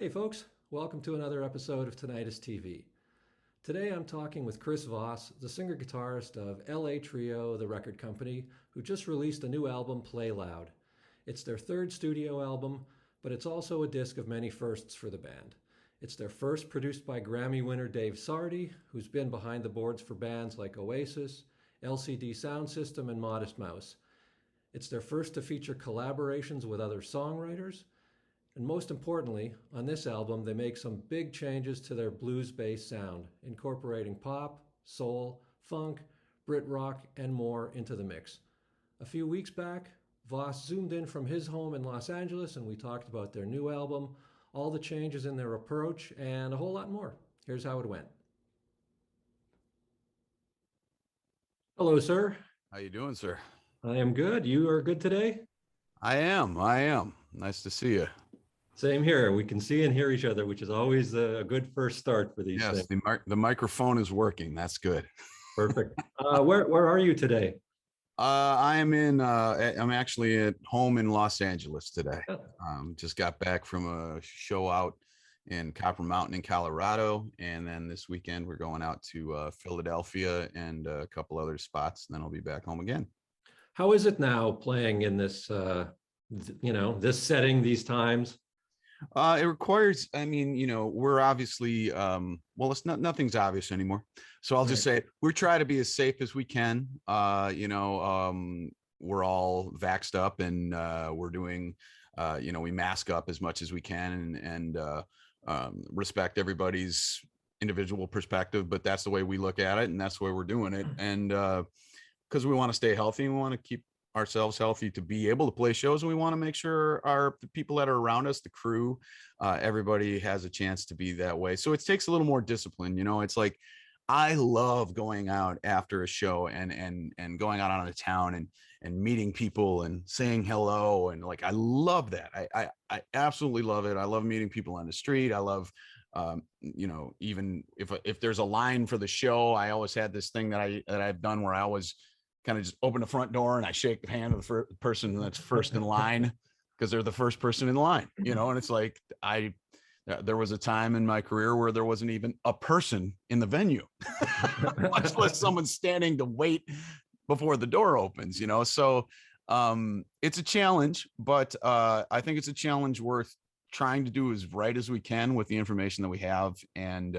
Hey folks, welcome to another episode of Tinnitist TV. Today I'm talking with Chris Vos, the singer-guitarist of LA Trio, the record company, who just released a new album, Play Loud. It's their third studio album, but it's also a disc of many firsts for the band. It's their first produced by Grammy winner Dave Sardy, who's been behind the boards for bands like Oasis, LCD Soundsystem, and Modest Mouse. It's their first to feature collaborations with other songwriters. And most importantly, on this album, they make some big changes to their blues-based sound, incorporating pop, soul, funk, Brit-rock, and more into the mix. A few weeks back, Vos zoomed in from his home in Los Angeles and we talked about their new album, all the changes in their approach, and a whole lot more. Here's how it went. Hello, sir. How you doing, sir? I am good. You are good today? I am. Nice to see you. Same here. We can see and hear each other, which is always a good first start for these things. Yes, the microphone is working. That's good. Perfect. Where are you today? I'm actually at home in Los Angeles today. Oh. Just got back from a show out in Copper Mountain in Colorado, and then this weekend we're going out to Philadelphia and a couple other spots. And then I'll be back home again. How is it now playing in this, this setting, these times? It requires, we're obviously, nothing's obvious anymore. So I'll just say we're trying to be as safe as we can. We're all vaxxed up and we're doing, we mask up as much as we can and respect everybody's individual perspective, but that's the way we look at it and that's the way we're doing it. And because we want to stay healthy and we want to keep ourselves healthy to be able to play shows, and we want to make sure the people that are around us, the crew, everybody has a chance to be that way. So it takes a little more discipline. It's like I love going out after a show and going out on a town and meeting people and saying hello, and like I love that. I absolutely love it. I love meeting people on the street. I love even if there's a line for the show, I always had this thing that I've done where I always kind of just open the front door and I shake the hand of the person that's first in line because they're the first person in line, and it's like there was a time in my career where there wasn't even a person in the venue, much less someone standing to wait before the door opens, so it's a challenge, but I think it's a challenge worth trying to do as right as we can with the information that we have. And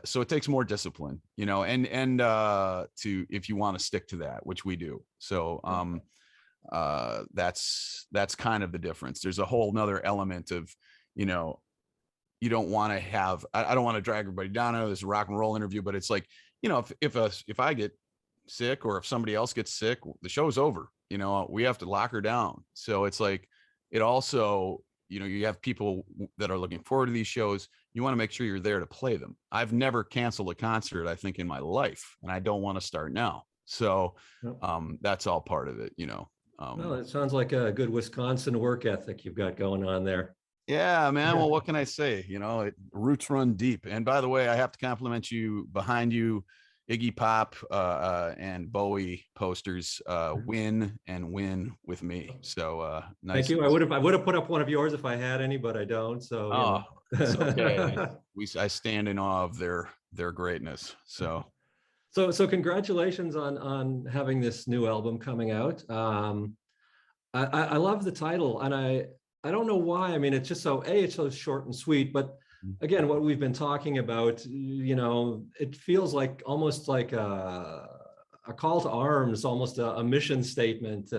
so it takes more discipline, and to, if you want to stick to that, which we do. So that's kind of the difference. There's a whole nother element of, you don't want to have, I don't want to drag everybody down. I know this is a rock and roll interview, but it's like, if I get sick or if somebody else gets sick, the show's over, we have to lock her down. So it's like, it also, you have people that are looking forward to these shows. You want to make sure you're there to play them. I've never canceled a concert, I think, in my life, and I don't want to start now. So that's all part of it, Well, it sounds like a good Wisconsin work ethic you've got going on there. Yeah, man. Well, what can I say? Roots run deep. And by the way, I have to compliment you. Behind you, Iggy Pop and Bowie posters, win and win with me. So nice. Thank you. I would have put up one of yours if I had any, but I don't. So it's okay. I stand in awe of their greatness. So congratulations on having this new album coming out. I love the title, and I don't know why. I mean, it's just it's so short and sweet, but again, what we've been talking about, it feels like almost like a call to arms, almost a mission statement,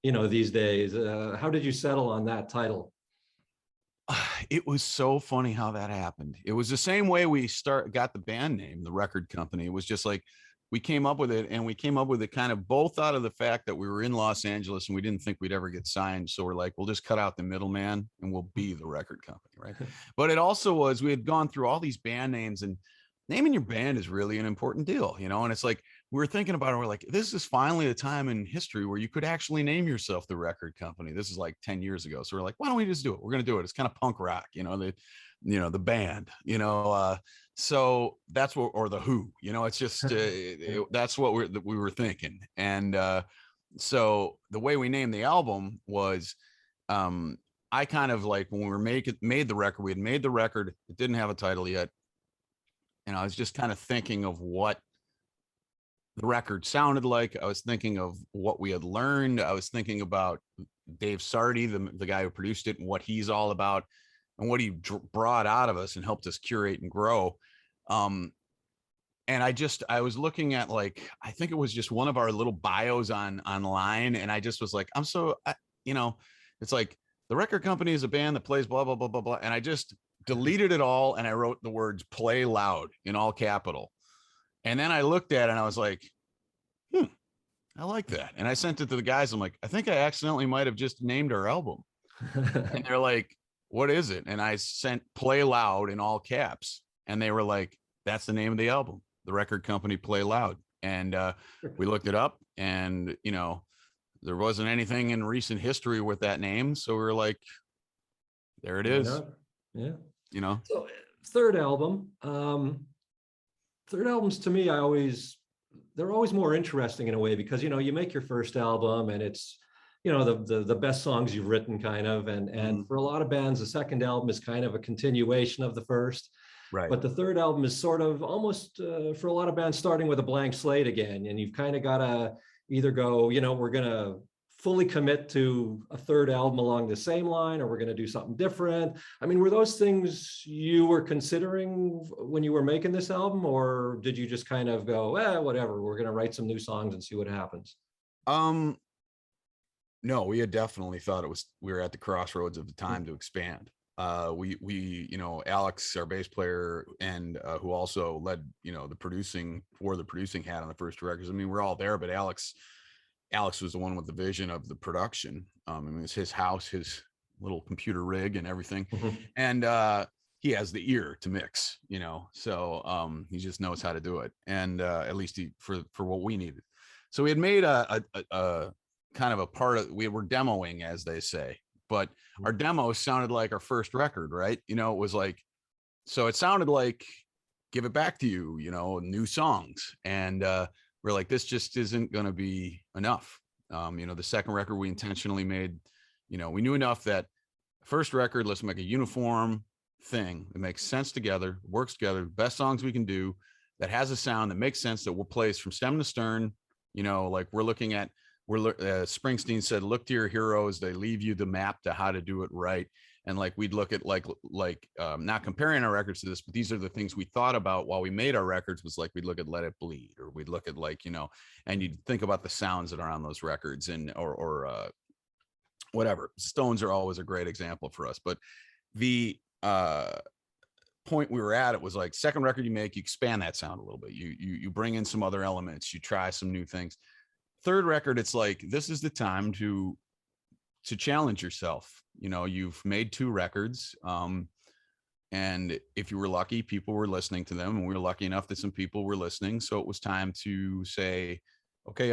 these days. How did you settle on that title? It was so funny how that happened. It was the same way we got the band name, the record company. It was just like, we came up with it, and we came up with it kind of both out of the fact that we were in Los Angeles and we didn't think we'd ever get signed. So we're like, we'll just cut out the middleman and we'll be the record company. Right. But it also was, we had gone through all these band names, and naming your band is really an important deal, and it's like, we were thinking about it. We're like, this is finally a time in history where you could actually name yourself the record company. This is like 10 years ago. So we're like, why don't we just do it? We're going to do it. It's kind of punk rock, the band, so that's what, or the Who, it's just, that's what we were thinking. And so the way we named the album was, I kind of like when we were made the record, we had made the record, it didn't have a title yet. And I was just kind of thinking of what the record sounded like. I was thinking of what we had learned. I was thinking about Dave Sardy, the guy who produced it, and what he's all about and what he brought out of us and helped us curate and grow. And I was looking at, like, I think it was just one of our little bios online. And I just was like, it's like the record company is a band that plays blah, blah, blah, blah, blah. And I just deleted it all. And I wrote the words "play loud" in all capital. And then I looked at it and I was like, I like that. And I sent it to the guys. I'm like, I think I accidentally might have just named our album. And they're like, what is it? And I sent "play loud" in all caps. And they were like, that's the name of the album. The record company Play Loud. And we looked it up, and, there wasn't anything in recent history with that name. So we were like, there it is. Yeah. So third album. Third albums to me, they're always more interesting in a way, because, you make your first album and it's, the best songs you've written, kind of. And for a lot of bands, the second album is kind of a continuation of the first. Right. But the third album is sort of almost, for a lot of bands, starting with a blank slate again. And you've kind of got to either go, we're going to fully commit to a third album along the same line, or we're going to do something different. I mean, were those things you were considering when you were making this album, or did you just kind of go, whatever, we're going to write some new songs and see what happens? No, we had definitely thought we were at the crossroads of the time to expand. Alex, our bass player, and who also led, the producing hat on the first two records. I mean, we're all there, but Alex was the one with the vision of the production. I mean, it's his house, his little computer rig and everything. And he has the ear to mix, so he just knows how to do it. And at least for what we needed. So we had made a kind of a part of, we were demoing, as they say, but our demo sounded like our first record, right? It was like, so it sounded like Give It Back to You, new songs. And we're like, this just isn't going to be enough. The second record we intentionally made, we knew enough that first record, let's make a uniform thing that makes sense together, works together, best songs we can do, that has a sound that makes sense, that will play from stem to stern. Like Springsteen said, look to your heroes, they leave you the map to how to do it right. And like, we'd look at not comparing our records to this, but these are the things we thought about while we made our records. Was like, we'd look at Let It Bleed, or we'd look at and you'd think about the sounds that are on those records, and or whatever. Stones are always a great example for us. But the point we were at, it was like, second record you make, you expand that sound a little bit. You bring in some other elements, you try some new things. Third record, it's like, this is the time to challenge yourself. You've made two records, and if you were lucky, people were listening to them, and we were lucky enough that some people were listening. So it was time to say, okay,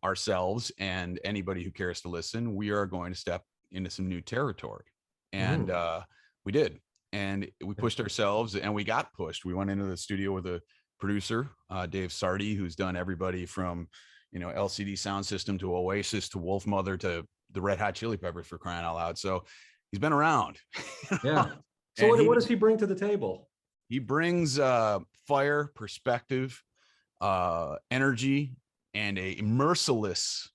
ourselves and anybody who cares to listen, we are going to step into some new territory. And we did, and we pushed ourselves, and we got pushed. We went into the studio with a producer, Dave Sardy, who's done everybody from LCD Soundsystem to Oasis to Wolf Mother to the Red Hot Chili Peppers, for crying out loud. So he's been around. Yeah. So what does he bring to the table? He brings fire, perspective, energy, and a merciless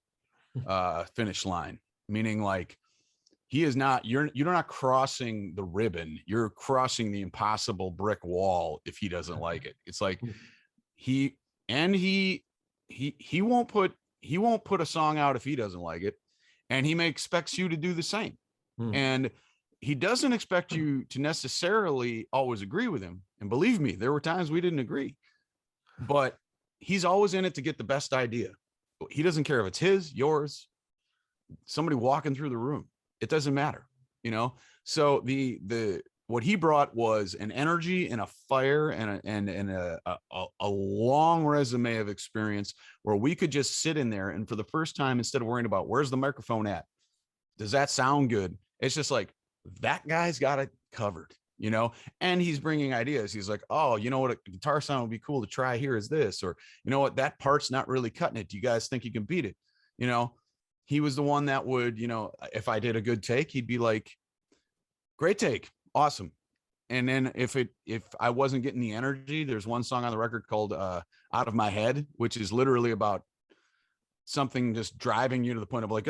finish line. Meaning, like, he is not, you're not crossing the ribbon, you're crossing the impossible brick wall if he doesn't like it. It's like he won't put a song out if he doesn't like it, and he expects you to do the same. And he doesn't expect you to necessarily always agree with him. And believe me, there were times we didn't agree, but he's always in it to get the best idea. He doesn't care if it's his, yours, somebody walking through the room. It doesn't matter, So what he brought was an energy and a fire and a long resume of experience, where we could just sit in there, and for the first time, instead of worrying about where's the microphone at, does that sound good, it's just like, that guy's got it covered, and he's bringing ideas. He's like, oh, what a guitar sound would be cool to try here is this, or what, that part's not really cutting it. Do you guys think you can beat it? He was the one that would, if I did a good take, he'd be like, Great take. Awesome. And then if I wasn't getting the energy, there's one song on the record called Out of My Head, which is literally about something just driving you to the point of like,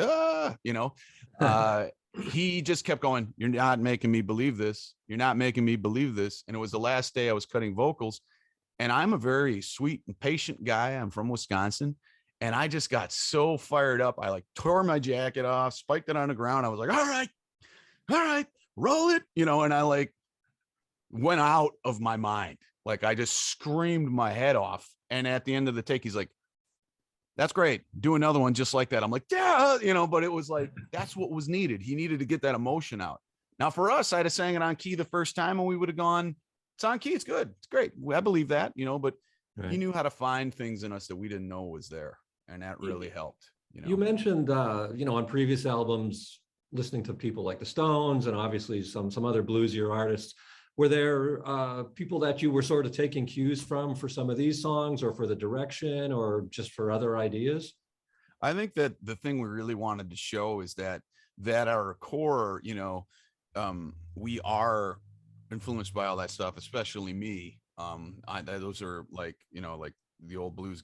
he just kept going, you're not making me believe this. You're not making me believe this. And it was the last day I was cutting vocals. And I'm a very sweet and patient guy. I'm from Wisconsin. And I just got so fired up. I like tore my jacket off, spiked it on the ground. I was like, all right, roll it, and I like went out of my mind. Like I just screamed my head off. And at the end of the take, he's like, that's great. Do another one just like that. I'm like, yeah, but it was like, that's what was needed. He needed to get that emotion out. Now for us, I'd have sang it on key the first time and we would have gone, it's on key. It's good. It's great. I believe that, but right. He knew how to find things in us that we didn't know was there. And that really helped. You mentioned, on previous albums, listening to people like the Stones and obviously some other bluesier artists. Were there people that you were sort of taking cues from for some of these songs or for the direction or just for other ideas? I think that the thing we really wanted to show is that our core, we are influenced by all that stuff, especially me. Those are like, like the old blues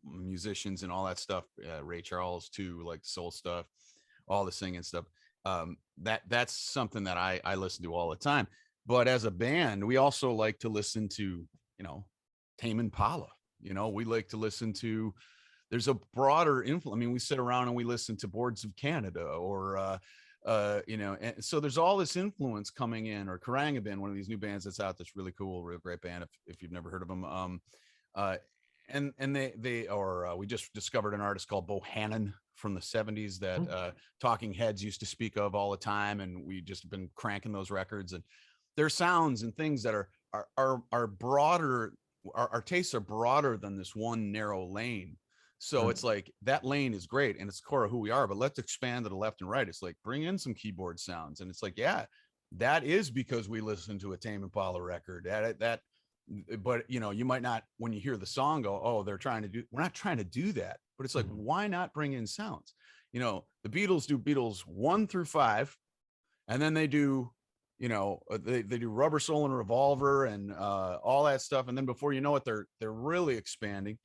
musicians and all that stuff, Ray Charles too, like soul stuff, all the singing stuff. That's something that I listen to all the time. But as a band, we also like to listen to, Tame Impala. We like to listen to, there's a broader influence. I mean, we sit around and we listen to Boards of Canada or, and so there's all this influence coming in, or Karangabin, one of these new bands that's out that's really cool, real great band if you've never heard of them. We just discovered an artist called Bohannon from the 70s that Talking Heads used to speak of all the time, and we just been cranking those records, and their sounds and things that are broader. Our tastes are broader than this one narrow lane. So It's like that lane is great and it's core of who we are, but let's expand to the left and right. It's like bring in some keyboard sounds, and it's like, yeah, that is because we listen to a Tame Impala record. But you might not, when you hear the song, go, oh, we're not trying to do that. But it's like, why not bring in sounds? The Beatles do Beatles 1 through 5, and then they do, they do Rubber Soul and Revolver and all that stuff. And then before you know it, they're really expanding.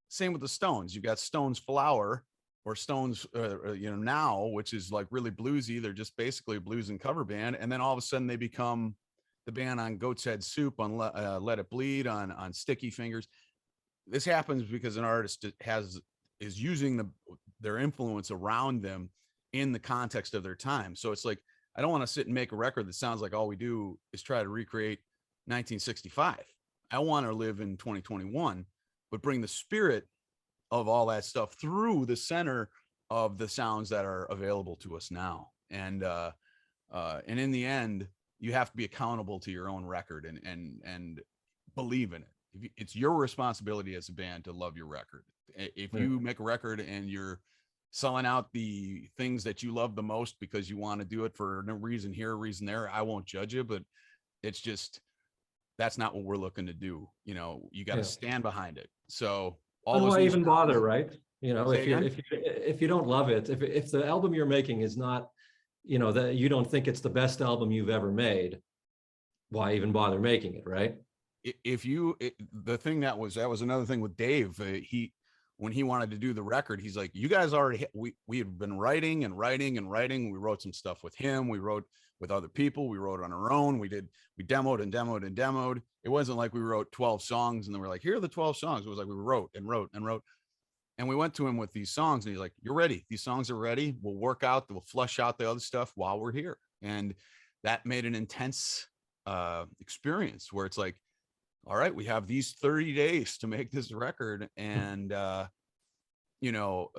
Same with the Stones. You've got Stones Flower or Stones, Now, which is like really bluesy. They're just basically a blues and cover band. And then all of a sudden they become the band on Goat's Head Soup, on Let It Bleed, on Sticky Fingers. This happens because an artist is using their influence around them in the context of their time. So it's like, I don't want to sit and make a record that sounds like all we do is try to recreate 1965. I want to live in 2021, but bring the spirit of all that stuff through the center of the sounds that are available to us now. And in the end, you have to be accountable to your own record and believe in it. It's your responsibility as a band to love your record. If you make a record and you're selling out the things that you love the most because you want to do it for no reason here, reason there, I won't judge you, but it's just, that's not what we're looking to do. You got to stand behind it. So why even bother, right? If you don't love it, if the album you're making is not, that you don't think it's the best album you've ever made, why even bother making it, right? The thing that was another thing with Dave, when he wanted to do the record, he's like, you guys already, we had been writing and writing and writing. We wrote some stuff with him. We wrote with other people. We wrote on our own. We demoed and demoed and demoed. It wasn't like we wrote 12 songs and then we're like, here are the 12 songs. It was like we wrote and wrote and wrote. And we went to him with these songs and he's like, you're ready. These songs are ready. We'll flush out the other stuff while we're here. And that made an intense experience where it's like, all right, we have these 30 days to make this record. And, the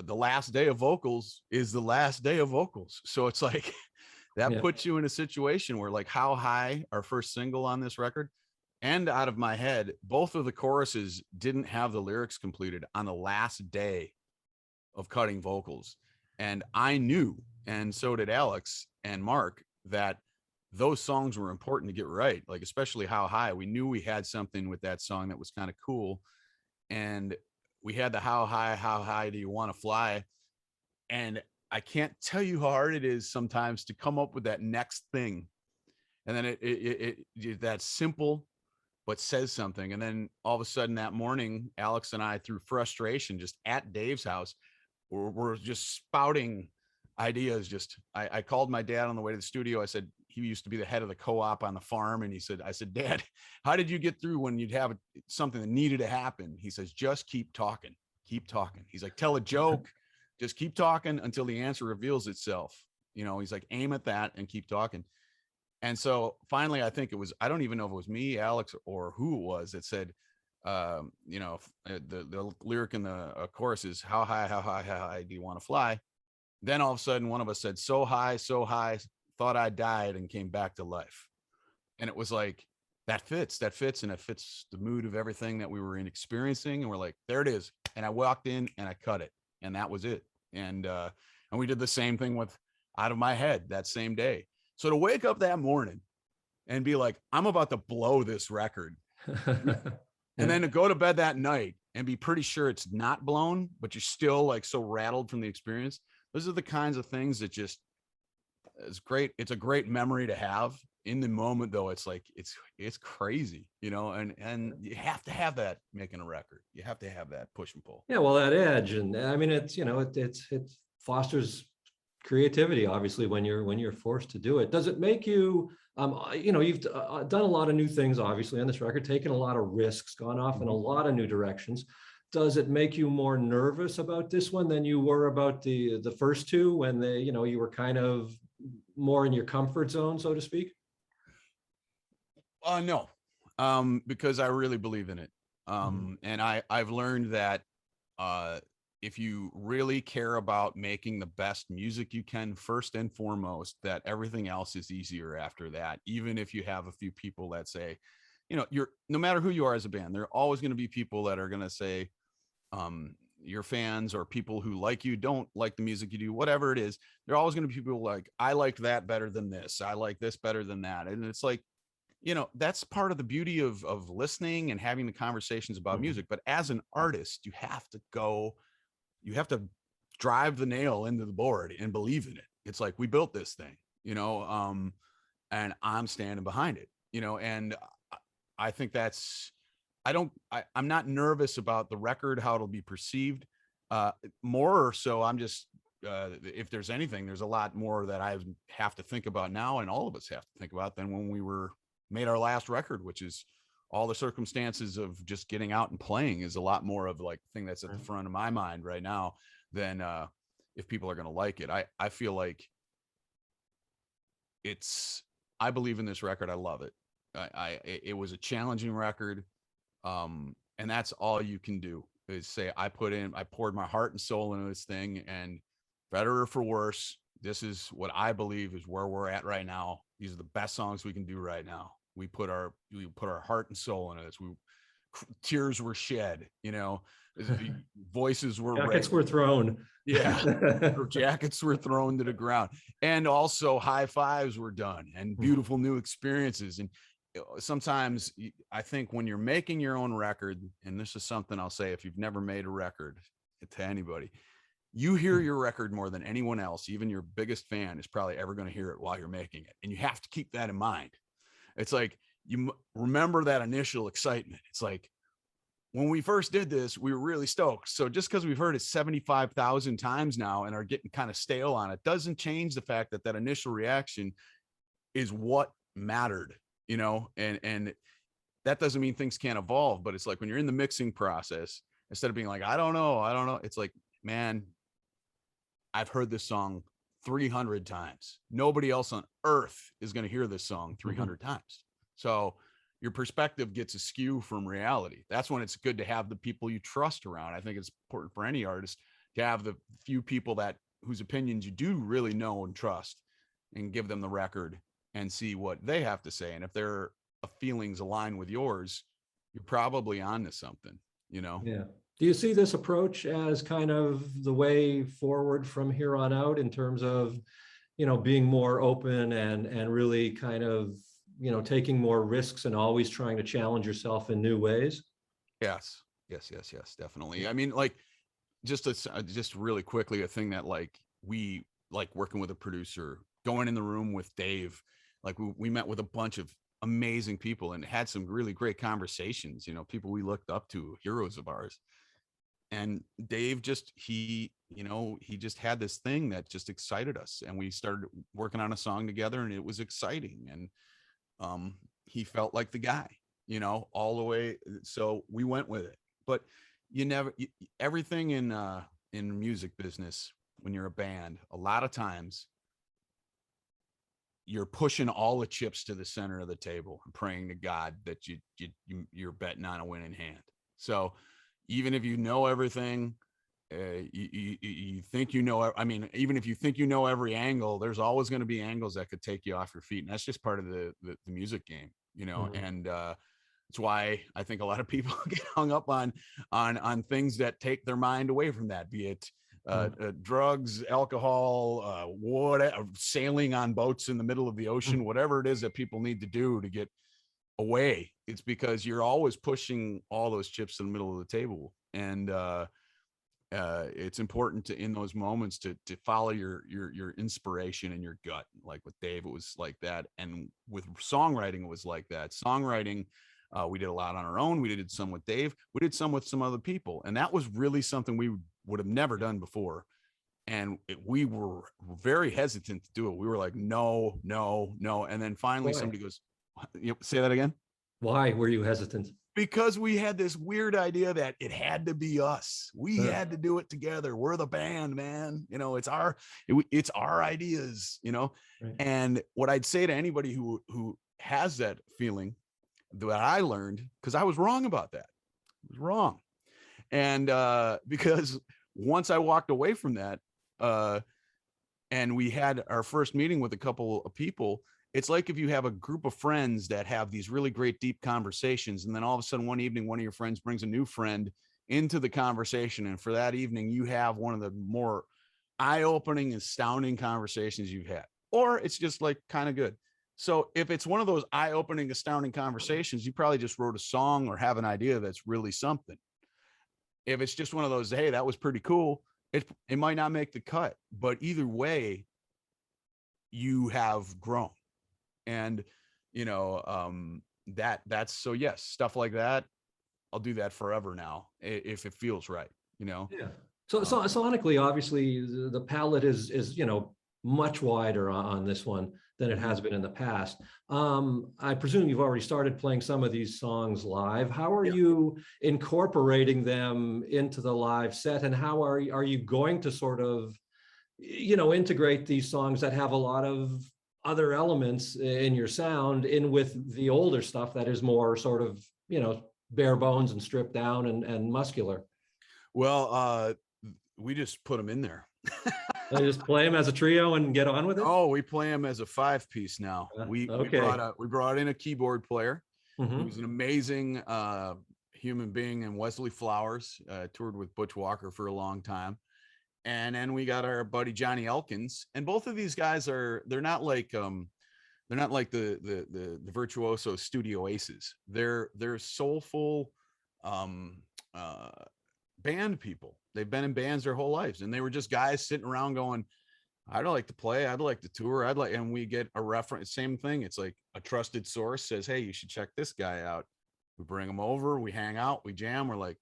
last day of vocals is the last day of vocals. So it's like, that puts you in a situation where, like, How High, our first single on this record, and Out of My Head, both of the choruses didn't have the lyrics completed on the last day of cutting vocals. And I knew, and so did Alex and Mark, that those songs were important to get right. Like, especially How High. We knew we had something with that song that was kind of cool. And we had the how high do you want to fly? And I can't tell you how hard it is sometimes to come up with that next thing And then that's simple, but says something. And then all of a sudden that morning, Alex and I, through frustration, just at Dave's house, we're just spouting ideas. I called my dad on the way to the studio. I said, he used to be the head of the co-op on the farm. And I said, Dad, how did you get through when you'd have something that needed to happen? He says, just keep talking. Keep talking. He's like, tell a joke, just keep talking until the answer reveals itself. He's like, aim at that and keep talking. And so finally, I think I don't even know if it was me, Alex, or who it was that said, the lyric in the chorus is, how high do you want to fly? Then all of a sudden, one of us said, so high, thought I died and came back to life. And it was like, that fits, and it fits the mood of everything that we were experiencing. And we're like, there it is. And I walked in and I cut it, and that was it. And we did the same thing with Out of My Head that same day. So to wake up that morning and be like, I'm about to blow this record, and then to go to bed that night and be pretty sure it's not blown, but you're still like so rattled from the experience. Those are the kinds of things that just is great. It's a great memory to have. In the moment though, it's like, it's crazy, and you have to have that making a record. You have to have that push and pull. Yeah, well, that edge. And I mean, it's, it fosters creativity, obviously, when you're forced to do it. Does it make you, you've done a lot of new things, obviously, on this record, taken a lot of risks, gone off in a lot of new directions. Does it make you more nervous about this one than you were about the first two, when you were kind of more in your comfort zone, so to speak? No, because I really believe in it. And I've learned that if you really care about making the best music you can, first and foremost, that everything else is easier after that. Even if you have a few people that say, you're, no matter who you are as a band, there are always going to be people that are going to say, your fans or people who like you don't like the music you do, whatever it is. There are always going to be people like, I liked that better than this. I like this better than that. And it's like, that's part of the beauty of listening and having the conversations about music. But as an artist, you have to drive the nail into the board and believe in it. It's like, we built this thing, and I'm standing behind it, and I think I'm not nervous about the record, how it'll be perceived. More so, I'm just, if there's anything, there's a lot more that I have to think about now, and all of us have to think about, than when we made our last record, which is all the circumstances of just getting out and playing is a lot more of like the thing that's at the front of my mind right now than if people are going to like it. I feel like I believe in this record. I love it. It was a challenging record. And that's all you can do is say, I poured my heart and soul into this thing, and better or for worse, this is what I believe is where we're at right now. These are the best songs we can do right now. We put our heart and soul into this. Tears were shed, voices were jackets were thrown. Yeah. Jackets were thrown to the ground, and also high fives were done, and beautiful new experiences. And sometimes I think when you're making your own record, and this is something I'll say, if you've never made a record to anybody, you hear your record more than anyone else. Even your biggest fan is probably ever going to hear it while you're making it. And you have to keep that in mind. It's like, you remember that initial excitement. It's like, when we first did this, we were really stoked. So just because we've heard it 75,000 times now and are getting kind of stale on it, doesn't change the fact that initial reaction is what mattered, and that doesn't mean things can't evolve. But it's like, when you're in the mixing process, instead of being like, I don't know. It's like, man, I've heard this song 300 times. Nobody else on earth is going to hear this song 300 times. So your perspective gets askew from reality. That's when it's good to have the people you trust around. I think it's important for any artist to have the few people whose opinions you do really know and trust, and give them the record and see what they have to say. And if their feelings align with yours, you're probably onto something, Yeah. Do you see this approach as kind of the way forward from here on out, in terms of, being more open and really kind of, taking more risks and always trying to challenge yourself in new ways? Yes, definitely. I mean, like, just really quickly, a thing that, like, we like working with a producer, going in the room with Dave, Like we met with a bunch of amazing people and had some really great conversations, you know, people we looked up to, heroes of ours. And Dave just, he just had this thing that just excited us. And we started working on a song together and it was exciting. And he felt like the guy, you know, all the way. So we went with it. But everything in music business, when you're a band, a lot of times you're pushing all the chips to the center of the table and praying to God that you're betting on a winning hand. So even if you know everything, you think you know, I mean, even if you think you know every angle, there's always going to be angles that could take you off your feet. And that's just part of the music game, you know. Mm-hmm. And it's why I think a lot of people get hung up on things that take their mind away from that, be it drugs, alcohol, whatever, sailing on boats in the middle of the ocean, whatever it is that people need to do to get away. It's because you're always pushing all those chips in the middle of the table. And it's important to, in those moments, to follow your inspiration and your gut. Like with Dave, it was like that. And with songwriting, it was like that. Songwriting, we did a lot on our own. We did some with Dave. We did some with some other people. And that was really something we would have never done before. And we were very hesitant to do it. We were like, no. And then finally somebody goes, say that again. Why were you hesitant? Because we had this weird idea that it had to be us. We had to do it together. We're the band, man. You know, it's our ideas, you know? Right. And what I'd say to anybody who has that feeling, that I learned, because I was wrong about that. I was wrong. And because once I walked away from that, and we had our first meeting with a couple of people, it's like if you have a group of friends that have these really great deep conversations, and then all of a sudden one evening, one of your friends brings a new friend into the conversation. And for that evening, you have one of the more eye-opening, astounding conversations you've had, or it's just like kind of good. So if it's one of those eye-opening, astounding conversations, you probably just wrote a song or have an idea that's really something. If it's just one of those, hey, that was pretty cool, it might not make the cut, but either way, you have grown. And, you know, that's, so yes, stuff like that, I'll do that forever now, if it feels right, you know? Yeah. So sonically, obviously the palette is, you know, much wider on this one than it has been in the past. I presume you've already started playing some of these songs live. How are you incorporating them into the live set, and how are you going to sort of, you know, integrate these songs that have a lot of other elements in your sound in with the older stuff that is more sort of, you know, bare bones and stripped down and muscular? Well, we just put them in there. I just play them as a trio and get on with it. Oh, we play them as a 5-piece now. We brought in a keyboard player, who's an amazing human being, and Wesley Flowers, toured with Butch Walker for a long time. And then we got our buddy Johnny Elkins, and both of these guys they're not like the virtuoso studio aces. They're soulful band people. They've been in bands their whole lives, and they were just guys sitting around going, I'd like to play, I'd like to tour, and we get a reference, same thing. It's like a trusted source says, hey, you should check this guy out. We bring him over, we hang out, we jam, we're like,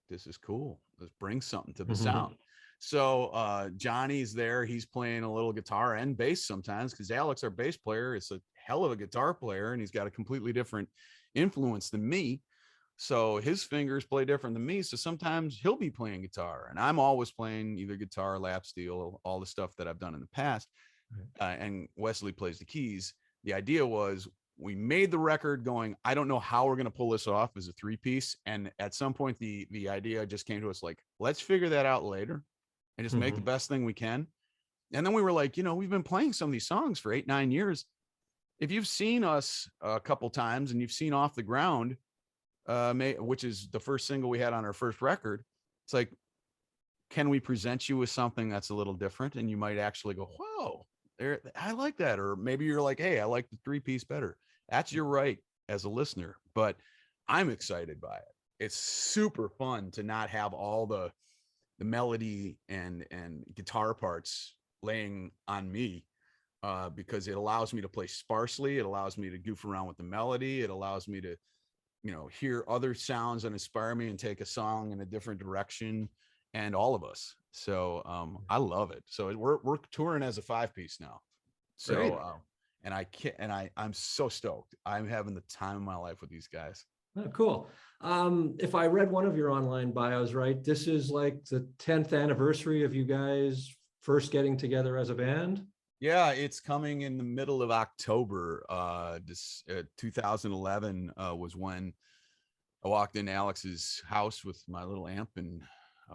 this is cool. Let's bring something to the sound. So Johnny's there. He's playing a little guitar and bass sometimes, because Alex, our bass player, is a hell of a guitar player, and he's got a completely different influence than me. So his fingers play different than me. So sometimes he'll be playing guitar, and I'm always playing either guitar, lap steel, all the stuff that I've done in the past. And Wesley plays the keys. The idea was, we made the record going, I don't know how we're going to pull this off as a 3-piece. And at some point, the idea just came to us like, let's figure that out later and just make the best thing we can. And then we were like, you know, we've been playing some of these songs for 8-9 years. If you've seen us a couple times and you've seen Off the Ground, which is the first single we had on our first record, it's like, can we present you with something that's a little different? And you might actually go, whoa, I like that. Or maybe you're like, hey, I like the 3-piece better. That's your right as a listener, but I'm excited by it. It's super fun to not have all the melody and guitar parts laying on me. because it allows me to play sparsely. It allows me to goof around with the melody. It allows me to, hear other sounds that inspire me and take a song in a different direction, and all of us. So I love it. So we're touring as a 5-piece now. So Great. and I can't, and I'm so stoked. I'm having the time of my life with these guys. Oh, cool. If I read one of your online bios right, this is like the 10th anniversary of you guys first getting together as a band. Yeah, it's coming in the middle of October. 2011 was when I walked into Alex's house with my little amp, and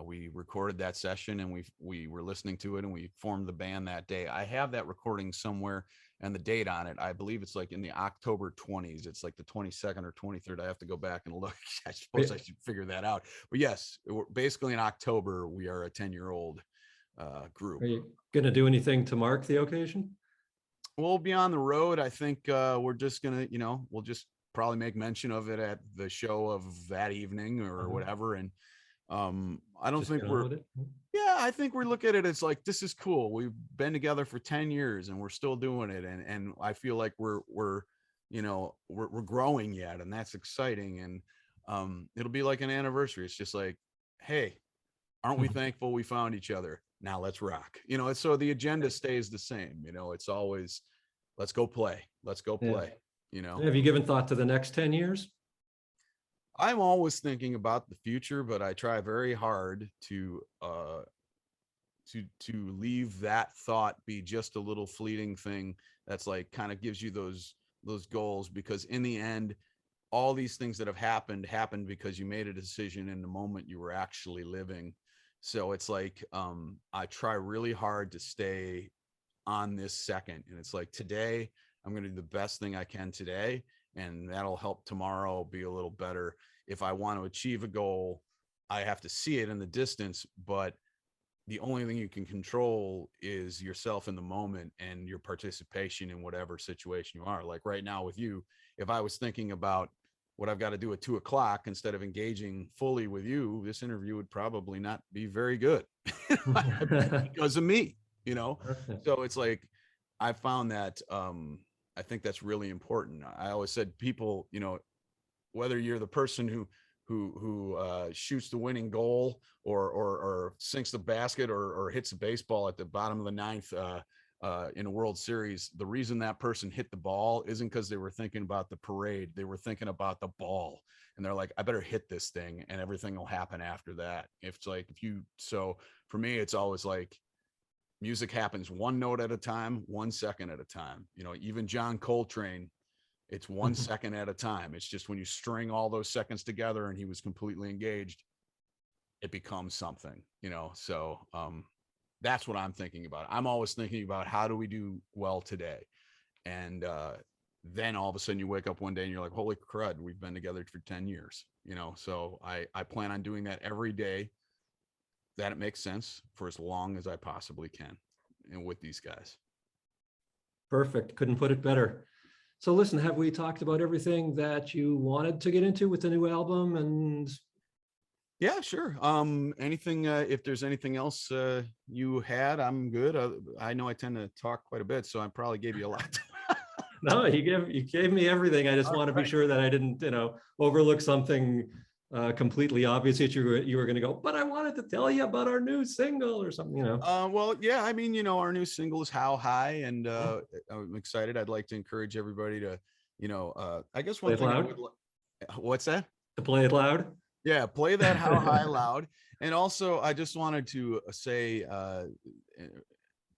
we recorded that session, and we were listening to it, and we formed the band that day. I have that recording somewhere and the date on it. I believe it's like in the October 20s. It's like the 22nd or 23rd. I have to go back and look. I suppose I should figure that out. But yes, basically in October, we are a 10-year-old group. Are you going to do anything to mark the occasion? We'll be on the road. I think we're just gonna, we'll just probably make mention of it at the show of that evening or whatever. And I don't think I think we look at it as like, this is cool. We've been together for 10 years and we're still doing it. And I feel like we're growing yet, and that's exciting. And it'll be like an anniversary. It's just like, hey, aren't we thankful we found each other? Now let's rock. So the agenda stays the same. It's always, let's go play. Let's go play. Have you given thought to the next 10 years? I'm always thinking about the future, but I try very hard to leave that thought be just a little fleeting thing that's like kind of gives you those goals, because in the end, all these things that have happened because you made a decision in the moment you were actually living. So it's like, I try really hard to stay on this second. And it's like, today, I'm going to do the best thing I can today. And that'll help tomorrow be a little better. If I want to achieve a goal, I have to see it in the distance. But the only thing you can control is yourself in the moment and your participation in whatever situation you are. Like right now with you, if I was thinking about what I've got to do at 2:00 instead of engaging fully with you, this interview would probably not be very good because of me, So it's like, I found that, I think that's really important. I always said, people, whether you're the person who shoots the winning goal or sinks the basket or hits the baseball at the bottom of the ninth, in a World Series, the reason that person hit the ball isn't because they were thinking about the parade. They were thinking about the ball, and they're like, I better hit this thing and everything will happen after that. So for me, it's always like, music happens one note at a time, 1 second at a time. Even John Coltrane, it's 1 second at a time. It's just when you string all those seconds together and he was completely engaged, it becomes something, So that's what I'm thinking about. I'm always thinking about, how do we do well today? And then all of a sudden you wake up one day and you're like, holy crud, we've been together for 10 years, So I plan on doing that every day that it makes sense, for as long as I possibly can, and with these guys. Perfect. Couldn't put it better. So listen, have we talked about everything that you wanted to get into with the new album? And yeah, sure. Anything, if there's anything else you had, I'm good. I know I tend to talk quite a bit, so I probably gave you a lot. No, you gave me everything. I just want to be sure that I didn't, overlook something completely obvious that you were going to go, but I wanted to tell you about our new single or something, Well, yeah, I mean, our new single is How High, and I'm excited. I'd like to encourage everybody to, I guess one thing I would, what's that? To play it loud. Yeah, play that How High loud. And also, I just wanted to say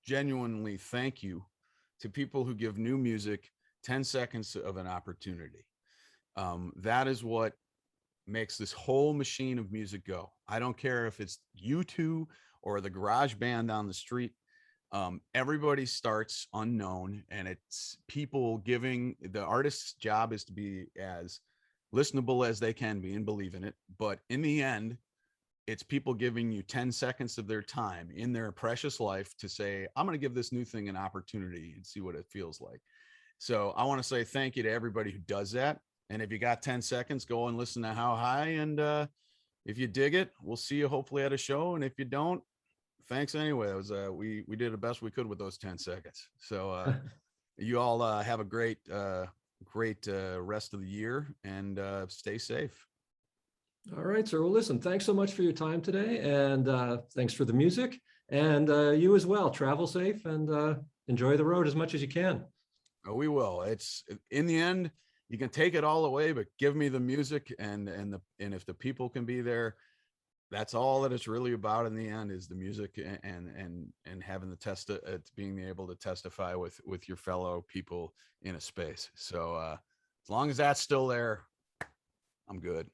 genuinely thank you to people who give new music 10 seconds of an opportunity. That is what makes this whole machine of music go. I don't care if it's U2 or the garage band down the street. Everybody starts unknown, and it's people giving, the artist's job is to be as listenable as they can be and believe in it. But in the end, it's people giving you 10 seconds of their time in their precious life to say, I'm going to give this new thing an opportunity and see what it feels like. So I want to say thank you to everybody who does that. And if you got 10 seconds, go and listen to How High. And if you dig it, we'll see you hopefully at a show. And if you don't, thanks anyway. It was we did the best we could with those 10 seconds. So you all have a great rest of the year, and stay safe. All right, sir. Well, listen, thanks so much for your time today, and thanks for the music. And you as well. Travel safe and enjoy the road as much as you can. Oh, we will. It's in the end, you can take it all away, but give me the music and if the people can be there, that's all that it's really about in the end, is the music and having the being able to testify with your fellow people in a space. So as long as that's still there, I'm good.